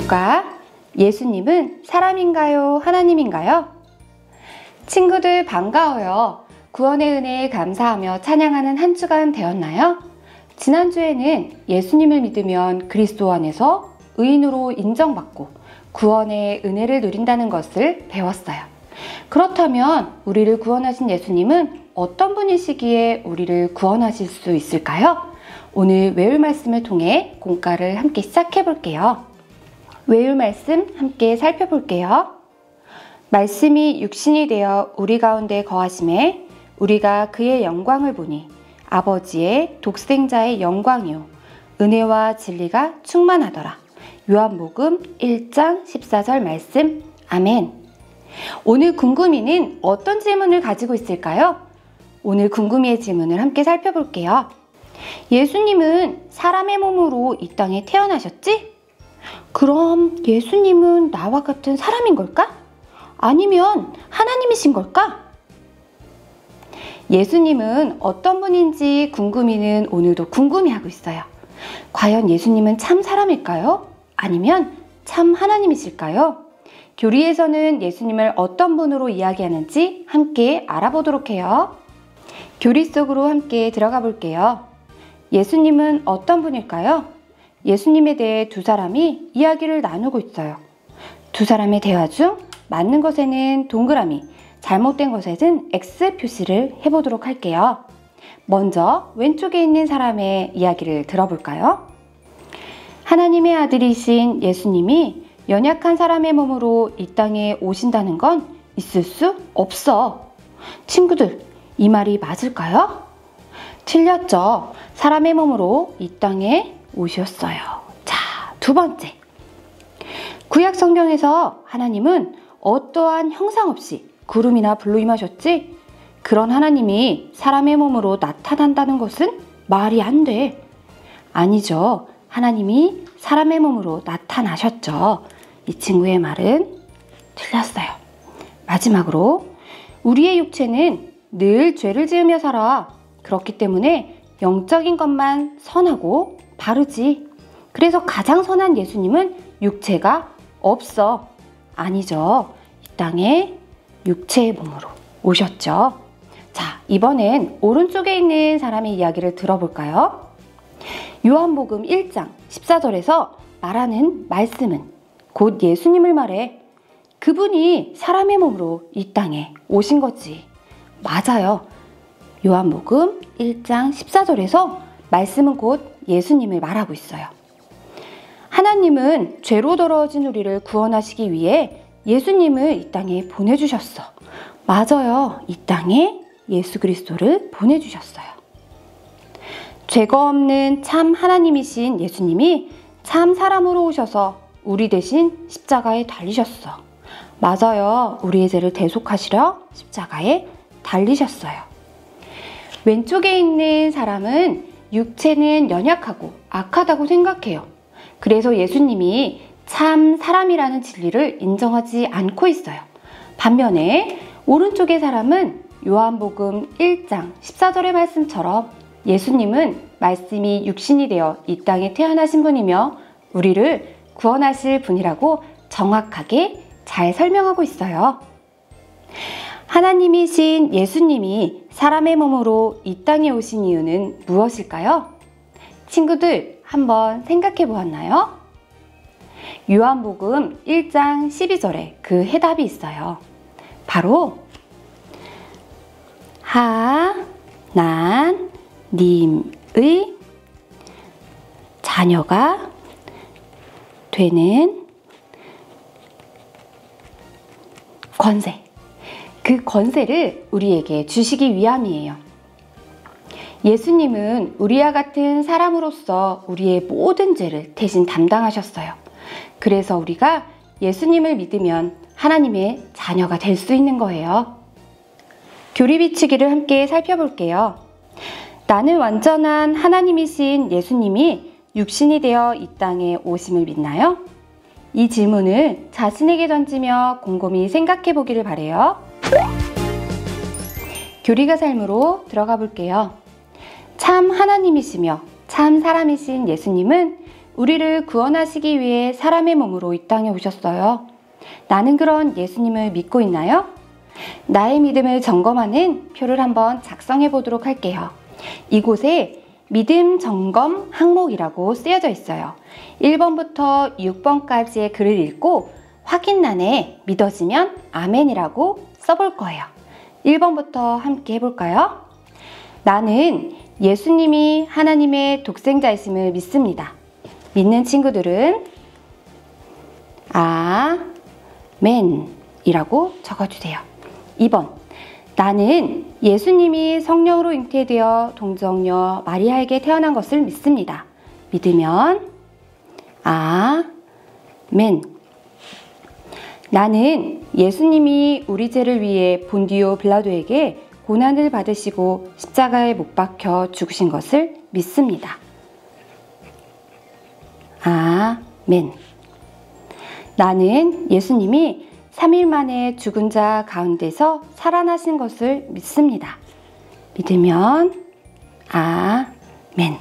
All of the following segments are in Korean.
교과 예수님은 사람인가요? 하나님인가요? 친구들 반가워요. 구원의 은혜에 감사하며 찬양하는 한 주간 되었나요? 지난주에는 예수님을 믿으면 그리스도 안에서 의인으로 인정받고 구원의 은혜를 누린다는 것을 배웠어요. 그렇다면 우리를 구원하신 예수님은 어떤 분이시기에 우리를 구원하실 수 있을까요? 오늘 외울 말씀을 통해 공과를 함께 시작해 볼게요. 외울 말씀 함께 살펴볼게요. 말씀이 육신이 되어 우리 가운데 거하심에 우리가 그의 영광을 보니 아버지의 독생자의 영광이요 은혜와 진리가 충만하더라. 요한복음 1장 14절 말씀. 아멘. 오늘 궁금이는 어떤 질문을 가지고 있을까요? 오늘 궁금이의 질문을 함께 살펴볼게요. 예수님은 사람의 몸으로 이 땅에 태어나셨지? 그럼 예수님은 나와 같은 사람인 걸까? 아니면 하나님이신 걸까? 예수님은 어떤 분인지 궁금이는 오늘도 궁금해하고 있어요. 과연 예수님은 참 사람일까요? 아니면 참 하나님이실까요? 교리에서는 예수님을 어떤 분으로 이야기하는지 함께 알아보도록 해요. 교리 속으로 함께 들어가 볼게요. 예수님은 어떤 분일까요? 예수님에 대해 두 사람이 이야기를 나누고 있어요. 두 사람의 대화 중 맞는 것에는 동그라미, 잘못된 것에는 X 표시를 해보도록 할게요. 먼저 왼쪽에 있는 사람의 이야기를 들어볼까요? 하나님의 아들이신 예수님이 연약한 사람의 몸으로 이 땅에 오신다는 건 있을 수 없어. 친구들, 이 말이 맞을까요? 틀렸죠. 사람의 몸으로 이 땅에 오셨어요. 자, 두 번째. 구약 성경에서 하나님은 어떠한 형상 없이 구름이나 불로 임하셨지? 그런 하나님이 사람의 몸으로 나타난다는 것은 말이 안 돼. 아니죠. 하나님이 사람의 몸으로 나타나셨죠. 이 친구의 말은 틀렸어요. 마지막으로 우리의 육체는 늘 죄를 지으며 살아. 그렇기 때문에 영적인 것만 선하고 바르지. 그래서 가장 선한 예수님은 육체가 없어. 아니죠. 이 땅에 육체의 몸으로 오셨죠. 자, 이번엔 오른쪽에 있는 사람의 이야기를 들어볼까요? 요한복음 1장 14절에서 말하는 말씀은 곧 예수님을 말해. 그분이 사람의 몸으로 이 땅에 오신 거지. 맞아요. 요한복음 1장 14절에서 말씀은 곧 예수님을 말하고 있어요. 하나님은 죄로 더러워진 우리를 구원하시기 위해 예수님을 이 땅에 보내주셨어. 맞아요. 이 땅에 예수 그리스도를 보내주셨어요. 죄가 없는 참 하나님이신 예수님이 참 사람으로 오셔서 우리 대신 십자가에 달리셨어. 맞아요. 우리의 죄를 대속하시려 십자가에 달리셨어요. 왼쪽에 있는 사람은 육체는 연약하고 악하다고 생각해요. 그래서 예수님이 참 사람이라는 진리를 인정하지 않고 있어요. 반면에 오른쪽의 사람은 요한복음 1장 14절의 말씀처럼 예수님은 말씀이 육신이 되어 이 땅에 태어나신 분이며 우리를 구원하실 분이라고 정확하게 잘 설명하고 있어요. 하나님이신 예수님이 사람의 몸으로 이 땅에 오신 이유는 무엇일까요? 친구들 한번 생각해 보았나요? 요한복음 1장 12절에 그 해답이 있어요. 바로 하나님의 자녀가 되는 권세. 그 권세를 우리에게 주시기 위함이에요. 예수님은 우리와 같은 사람으로서 우리의 모든 죄를 대신 담당하셨어요. 그래서 우리가 예수님을 믿으면 하나님의 자녀가 될 수 있는 거예요. 교리 비추기를 함께 살펴볼게요. 나는 완전한 하나님이신 예수님이 육신이 되어 이 땅에 오심을 믿나요? 이 질문을 자신에게 던지며 곰곰이 생각해 보기를 바래요. 교리가 삶으로 들어가 볼게요. 참 하나님이시며 참 사람이신 예수님은 우리를 구원하시기 위해 사람의 몸으로 이 땅에 오셨어요. 나는 그런 예수님을 믿고 있나요? 나의 믿음을 점검하는 표를 한번 작성해 보도록 할게요. 이곳에 믿음 점검 항목이라고 쓰여져 있어요. 1번부터 6번까지의 글을 읽고 확인란에 믿어지면 아멘이라고 써볼 거예요. 1번부터 함께 해볼까요? 나는 예수님이 하나님의 독생자이심을 믿습니다. 믿는 친구들은 아멘이라고 적어주세요. 2번, 나는 예수님이 성령으로 잉태되어 동정녀 마리아에게 태어난 것을 믿습니다. 믿으면 아멘. 나는 예수님이 우리 죄를 위해 본디오 빌라도에게 고난을 받으시고 십자가에 못 박혀 죽으신 것을 믿습니다. 아멘. 나는 예수님이 3일 만에 죽은 자 가운데서 살아나신 것을 믿습니다. 믿으면 아멘.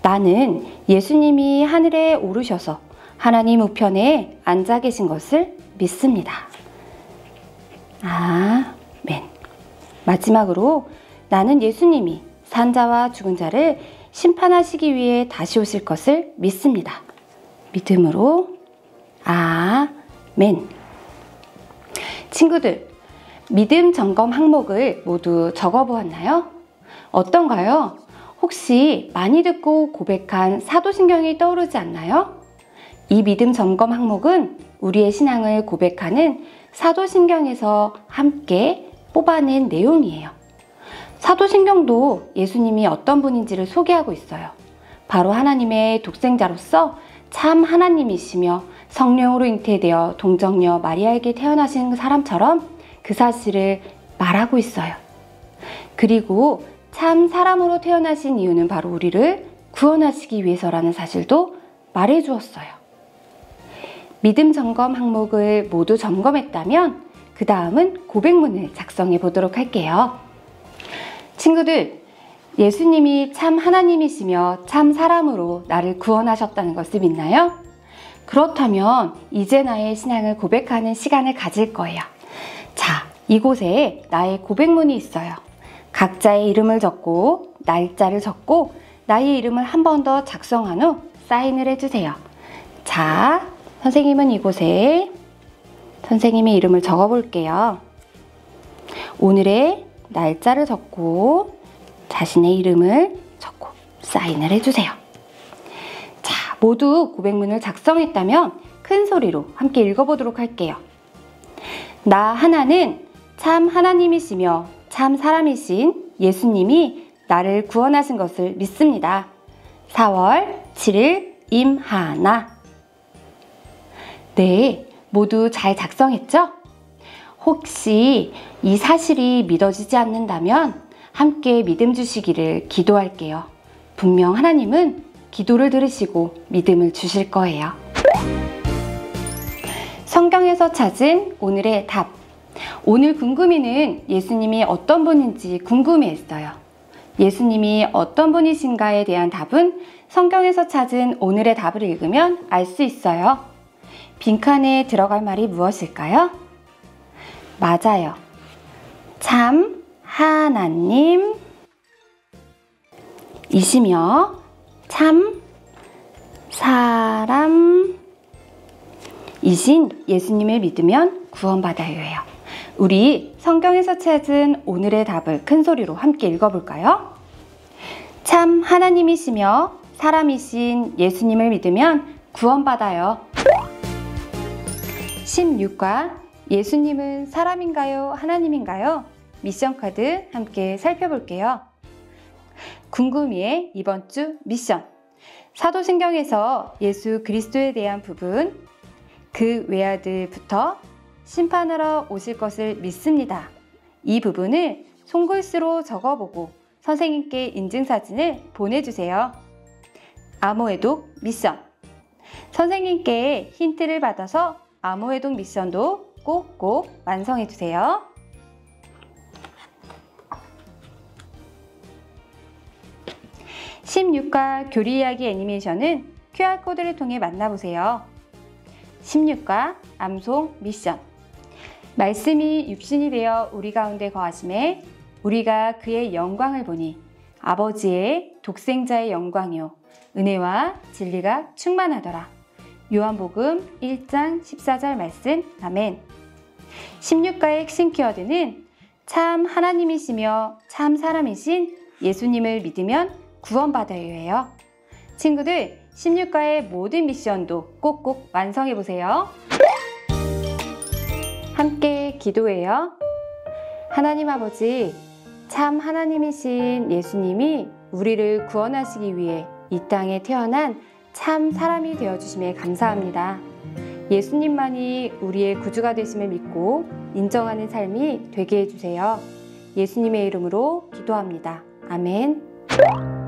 나는 예수님이 하늘에 오르셔서 하나님 우편에 앉아 계신 것을 믿습니다. 아멘. 마지막으로 나는 예수님이 산 자와 죽은 자를 심판하시기 위해 다시 오실 것을 믿습니다. 믿음으로 아멘. 친구들, 믿음 점검 항목을 모두 적어보았나요? 어떤가요? 혹시 많이 듣고 고백한 사도신경이 떠오르지 않나요? 이 믿음 점검 항목은 우리의 신앙을 고백하는 사도신경에서 함께 뽑아낸 내용이에요. 사도신경도 예수님이 어떤 분인지를 소개하고 있어요. 바로 하나님의 독생자로서 참 하나님이시며 성령으로 잉태되어 동정녀 마리아에게 태어나신 사람처럼 그 사실을 말하고 있어요. 그리고 참 사람으로 태어나신 이유는 바로 우리를 구원하시기 위해서라는 사실도 말해 주었어요. 믿음 점검 항목을 모두 점검했다면 그 다음은 고백문을 작성해 보도록 할게요. 친구들, 예수님이 참 하나님이시며 참 사람으로 나를 구원하셨다는 것을 믿나요? 그렇다면 이제 나의 신앙을 고백하는 시간을 가질 거예요. 자, 이곳에 나의 고백문이 있어요. 각자의 이름을 적고 날짜를 적고 나의 이름을 한 번 더 작성한 후 사인을 해주세요. 자, 선생님은 이곳에 선생님의 이름을 적어볼게요. 오늘의 날짜를 적고 자신의 이름을 적고 사인을 해주세요. 자, 모두 고백문을 작성했다면 큰 소리로 함께 읽어보도록 할게요. 나 하나는 참 하나님이시며 참 사람이신 예수님이 나를 구원하신 것을 믿습니다. 4월 7일 임하나. 네, 모두 잘 작성했죠? 혹시 이 사실이 믿어지지 않는다면 함께 믿음 주시기를 기도할게요. 분명 하나님은 기도를 들으시고 믿음을 주실 거예요. 성경에서 찾은 오늘의 답. 오늘 궁금이는 예수님이 어떤 분인지 궁금해했어요. 예수님이 어떤 분이신가에 대한 답은 성경에서 찾은 오늘의 답을 읽으면 알 수 있어요. 빈칸에 들어갈 말이 무엇일까요? 맞아요. 참 하나님이시며 참 사람이신 예수님을 믿으면 구원받아요 해요. 우리 성경에서 찾은 오늘의 답을 큰 소리로 함께 읽어볼까요? 참 하나님이시며 사람이신 예수님을 믿으면 구원받아요. 16과 예수님은 사람인가요? 하나님인가요? 미션 카드 함께 살펴볼게요. 궁금이의 이번 주 미션. 사도신경에서 예수 그리스도에 대한 부분, 그 외아들부터 심판하러 오실 것을 믿습니다. 이 부분을 손글씨로 적어보고 선생님께 인증사진을 보내주세요. 암호해독 미션. 선생님께 힌트를 받아서 암호해독 미션도 꼭꼭 완성해주세요. (16과) 교리 이야기 애니메이션은 QR코드를 통해 만나보세요. 16과 암송 미션. 말씀이 육신이 되어 우리 가운데 거하심에 우리가 그의 영광을 보니 아버지의 독생자의 영광이요 은혜와 진리가 충만하더라. 요한복음 1장 14절 말씀. 아멘. 16가의 핵심 키워드는 참 하나님이시며 참 사람이신 예수님을 믿으면 구원받아요예요. 친구들, 16가의 모든 미션도 꼭꼭 완성해보세요. 함께 기도해요. 하나님 아버지, 참 하나님이신 예수님이 우리를 구원하시기 위해 이 땅에 태어난 참 사람이 되어주심에 감사합니다. 예수님만이 우리의 구주가 되심을 믿고 인정하는 삶이 되게 해주세요. 예수님의 이름으로 기도합니다. 아멘.